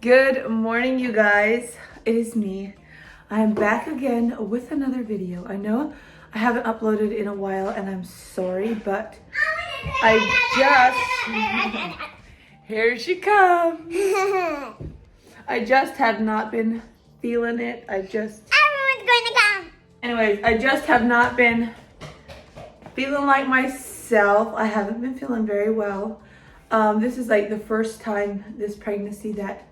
Good morning, you guys. It is me. I am back again with another video. I know I haven't uploaded in a while and I'm sorry, but I just, here she comes. I just have not been feeling it. Everyone's going to come. Anyways, I just have not been feeling like myself. I haven't been feeling very well. This is like the first time this pregnancy that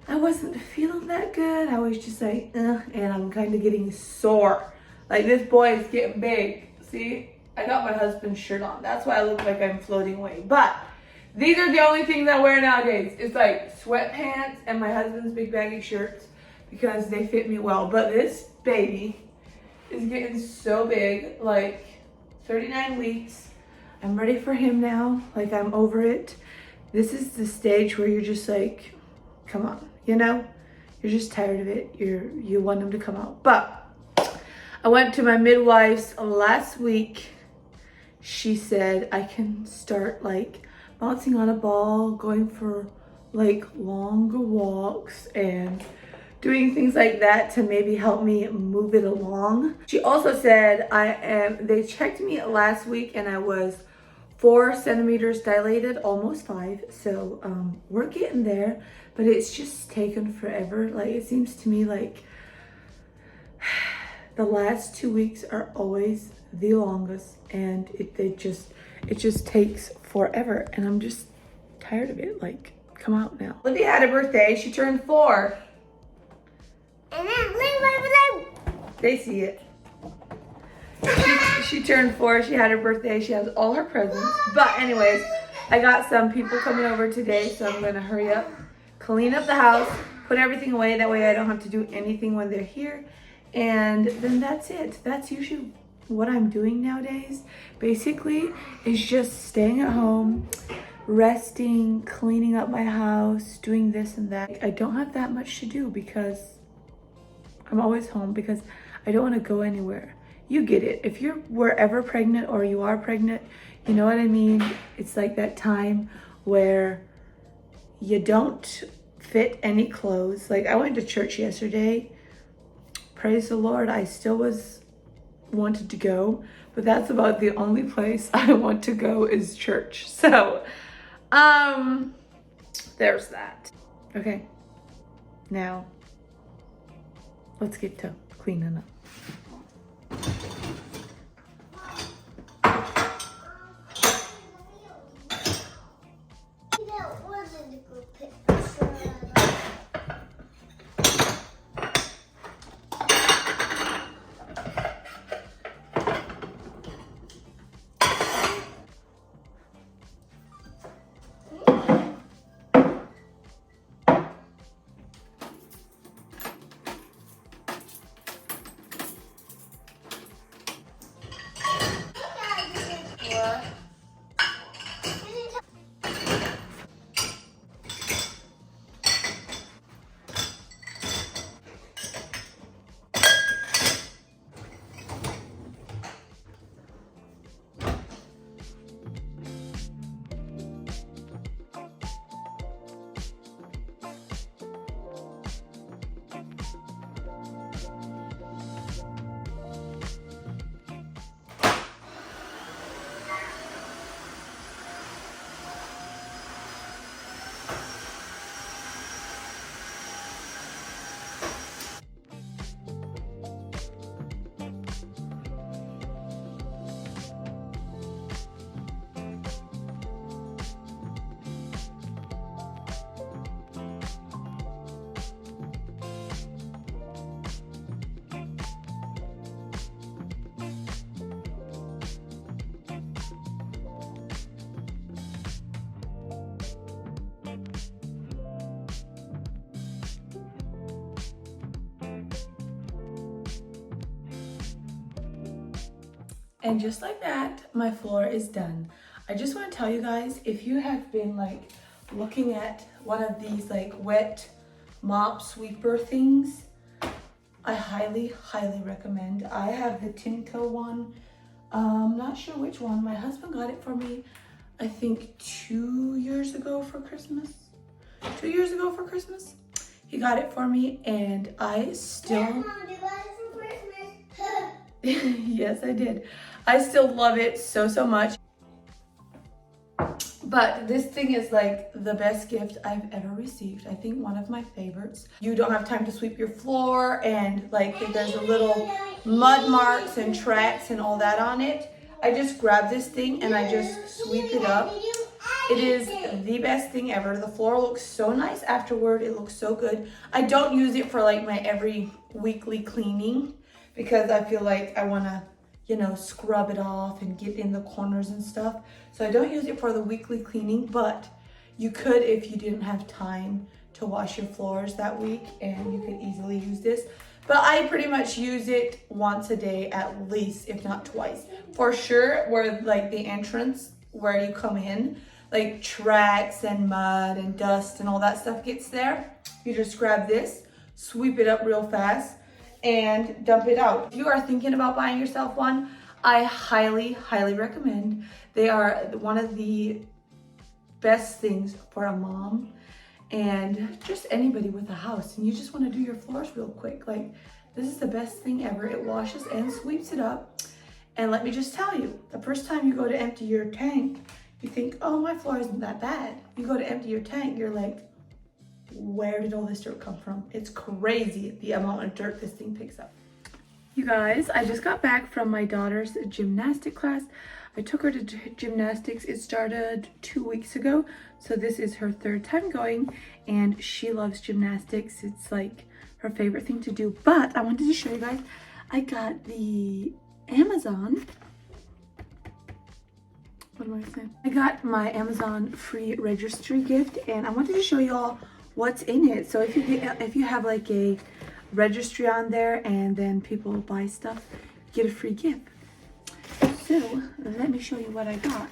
I wasn't feeling that good. I was just like, and I'm kind of getting sore. Like this boy is getting big. See, I got my husband's shirt on. That's why I look like I'm floating away. But these are the only things I wear nowadays. It's like sweatpants and my husband's big baggy shirts because they fit me well. But this baby is getting so big, like 39 weeks. I'm ready for him now. Like I'm over it. This is the stage where you're just like, come on, you know, you're just tired of it. You want him to come out. But I went to my midwife's last week. She said I can start like bouncing on a ball, going for like longer walks and doing things like that to maybe help me move it along. She also said they checked me last week and I was 4 centimeters dilated, almost 5. So we're getting there, but it's just taken forever. Like it seems to me like the last 2 weeks are always the longest, and it just takes forever, and I'm just tired of it. Like, come out now. Olivia had a birthday. She turned 4. They see it. She turned 4. She had her birthday. She has all her presents. But anyways, I got some people coming over today, so I'm gonna hurry up, clean up the house, put everything away. That way I don't have to do anything when they're here. And then that's it. That's usually what I'm doing nowadays. Basically, is just staying at home, resting, cleaning up my house, doing this and that. I don't have that much to do because I'm always home because I don't want to go anywhere. You get it. If you're wherever pregnant or you are pregnant, you know what I mean? It's like that time where you don't fit any clothes. Like I went to church yesterday. Praise the Lord. I still wanted to go, but that's about the only place I want to go is church. So, there's that. Okay. Now, let's get to cleaning up. And just like that, my floor is done. I just want to tell you guys, if you have been like looking at one of these like wet mop sweeper things, I highly recommend. I have the Timco one. Not sure which one. My husband got it for me, I think 2 years ago for Christmas. 2 years ago for Christmas. He got it for me, and I still... Yeah, Mom, you got it for Christmas. Yes, I did. I still love it so, so much. But this thing is like the best gift I've ever received. I think one of my favorites. You don't have time to sweep your floor, and like there's a little mud marks and tracks and all that on it. I just grab this thing and I just sweep it up. It is the best thing ever. The floor looks so nice afterward. It looks so good. I don't use it for like my every weekly cleaning because I feel like I want to, you know, scrub it off and get in the corners and stuff. So I don't use it for the weekly cleaning, but you could if you didn't have time to wash your floors that week, and you could easily use this. But I pretty much use it once a day at least, if not twice. For sure, where like the entrance where you come in, like tracks and mud and dust and all that stuff gets there. You just grab this, sweep it up real fast, and dump it out. If you are thinking about buying yourself one, I highly, highly recommend. They are one of the best things for a mom and just anybody with a house, and you just want to do your floors real quick. Like, this is the best thing ever. It washes and sweeps it up. And let me just tell you, the first time you go to empty your tank, you think, oh, my floor isn't that bad. You go to empty your tank, you're like, where did all this dirt come from? It's crazy the amount of dirt this thing picks up. You guys, I just got back from my daughter's gymnastic class. I took her to gymnastics. It started 2 weeks ago, so this is her 3rd time going, and she loves gymnastics. It's like her favorite thing to do. But I wanted to show you guys, I got the Amazon, what am I saying? I got my Amazon free registry gift, and I wanted to show you all what's in it. So if you have like a registry on there and then people buy stuff, get a free gift. So let me show you what I got.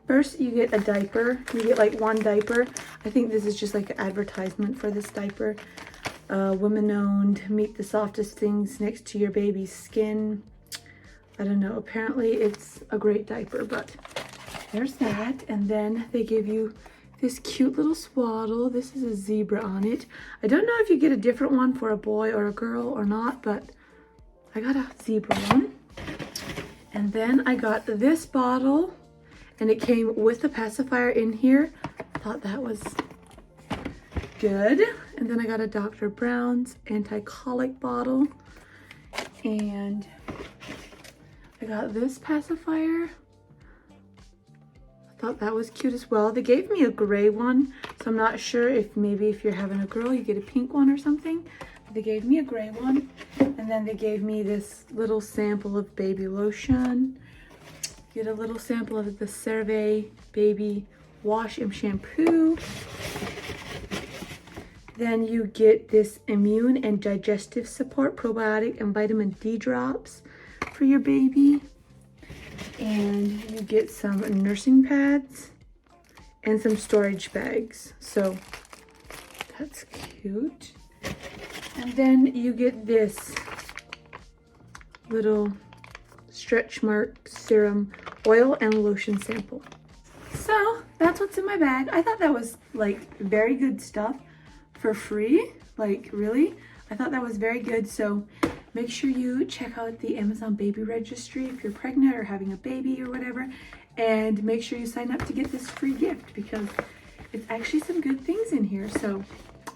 First, you get a diaper. You get like 1 diaper. I think this is just like an advertisement for this diaper. Women owned, meet the softest things next to your baby's skin. I don't know, apparently it's a great diaper, but there's that. And then they give you this cute little swaddle. This is a zebra on it. I don't know if you get a different one for a boy or a girl or not, but I got a zebra one. And then I got this bottle, and it came with a pacifier in here. Thought that was good. And then I got a Dr. Brown's anti-colic bottle, and I got this pacifier. I thought that was cute as well. They gave me a gray one, so I'm not sure if maybe if you're having a girl, you get a pink one or something. But they gave me a gray one, and then they gave me this little sample of baby lotion. Get a little sample of the CeraVe baby wash and shampoo. Then you get this immune and digestive support probiotic and vitamin D drops for your baby. And you get some nursing pads and some storage bags. So that's cute. And then you get this little stretch mark serum oil and lotion sample. So that's what's in my bag. I thought that was like very good stuff for free. Like, really, I thought that was very good. So make sure you check out the Amazon baby registry if you're pregnant or having a baby or whatever, and make sure you sign up to get this free gift because it's actually some good things in here. So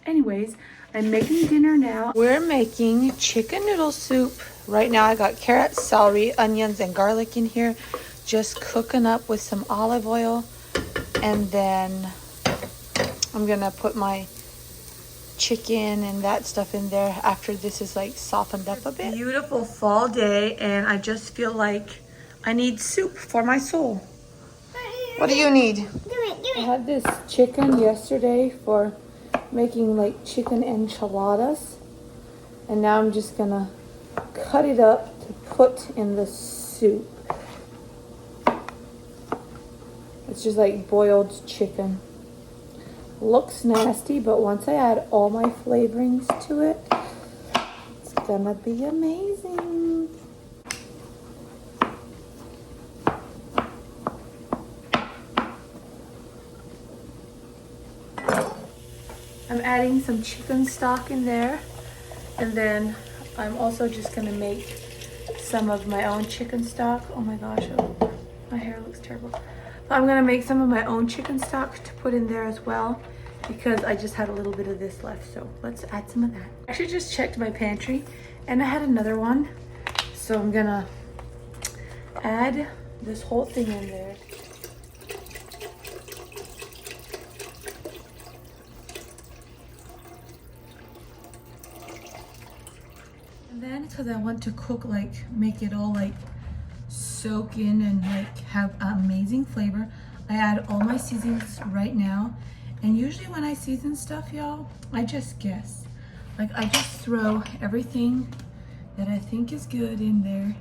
anyways, I'm making dinner now. We're making chicken noodle soup. Right now I got carrots, celery, onions, and garlic in here, just cooking up with some olive oil. And then I'm gonna put my chicken and that stuff in there after this is like softened up a bit. Beautiful fall day, and I just feel like I need soup for my soul. What do you need? I had this chicken yesterday for making like chicken enchiladas, and now I'm just gonna cut it up to put in the soup. It's just like boiled chicken. Looks nasty, but once I add all my flavorings to it, it's gonna be amazing. I'm adding some chicken stock in there. And then I'm also just gonna make some of my own chicken stock. Oh my gosh, oh, my hair looks terrible. I'm gonna make some of my own chicken stock to put in there as well, because I just had a little bit of this left. So let's add some of that. I actually just checked my pantry and I had another one. So I'm gonna add this whole thing in there. And then, because I want to cook, like, make it all like soak in and like have amazing flavor, I add all my seasonings right now. And usually when I season stuff, y'all, I just guess. Like, I just throw everything that I think is good in there,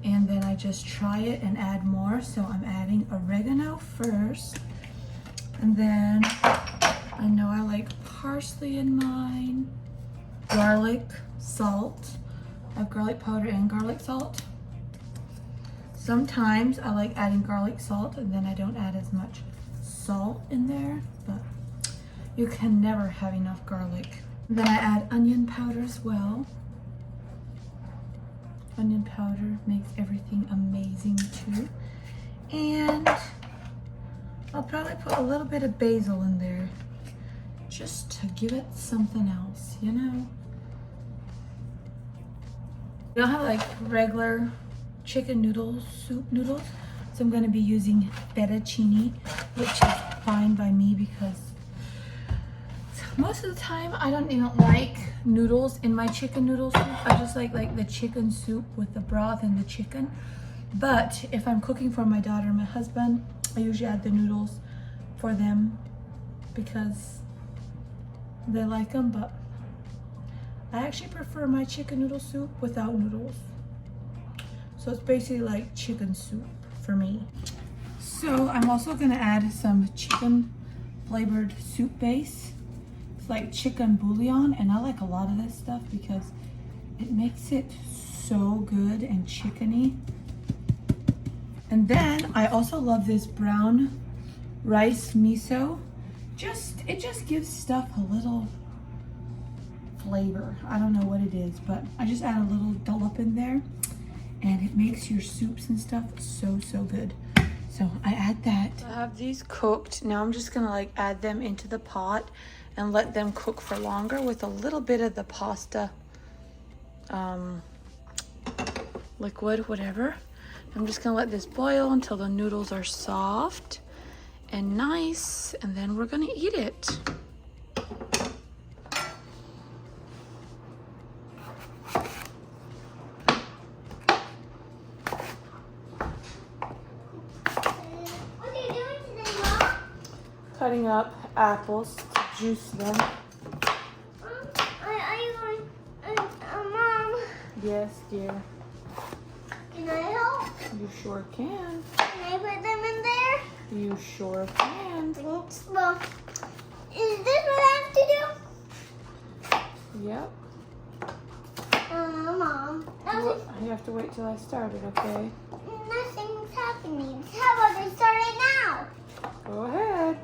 and then I just try it and add more. So I'm adding oregano first, and then I know I like parsley in mine, garlic, salt. I have garlic powder and garlic salt. Sometimes I like adding garlic salt and then I don't add as much salt in there, but you can never have enough garlic. Then I add onion powder as well. Onion powder makes everything amazing too. And I'll probably put a little bit of basil in there just to give it something else, you know? I don't have like regular chicken noodles, soup noodles, so I'm going to be using fettuccine, which is fine by me because most of the time I don't even like noodles in my chicken noodle soup. I just like the chicken soup with the broth and the chicken. But if I'm cooking for my daughter and my husband, I usually add the noodles for them because they like them. But I actually prefer my chicken noodle soup without noodles. So it's basically like chicken soup for me. So I'm also gonna add some chicken flavored soup base. It's like chicken bouillon, and I like a lot of this stuff because it makes it so good and chickeny. And then I also love this brown rice miso. It just gives stuff a little flavor. I don't know what it is, but I just add a little dollop in there and it makes your soups and stuff so good. So I add that. I have these cooked. Now I'm just gonna like add them into the pot and let them cook for longer with a little bit of the pasta liquid, whatever. I'm just gonna let this boil until the noodles are soft and nice, and then we're gonna eat it. Cutting up apples to juice them. Are you going, Mom? Yes, dear. Can I help? You sure can. Can I put them in there? You sure can. Thanks. Well, is this what I have to do? Yep. Mom. You have to wait till I started, okay? Nothing's happening. How about I start it now? Go ahead.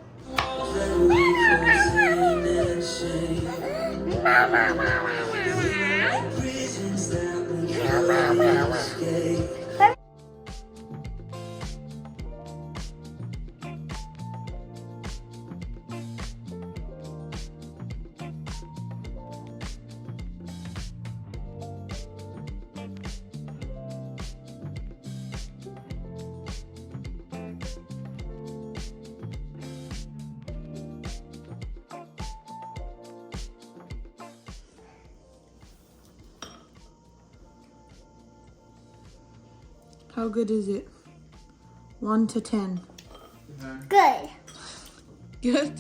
How good is it? 1 to 10. Good. Good?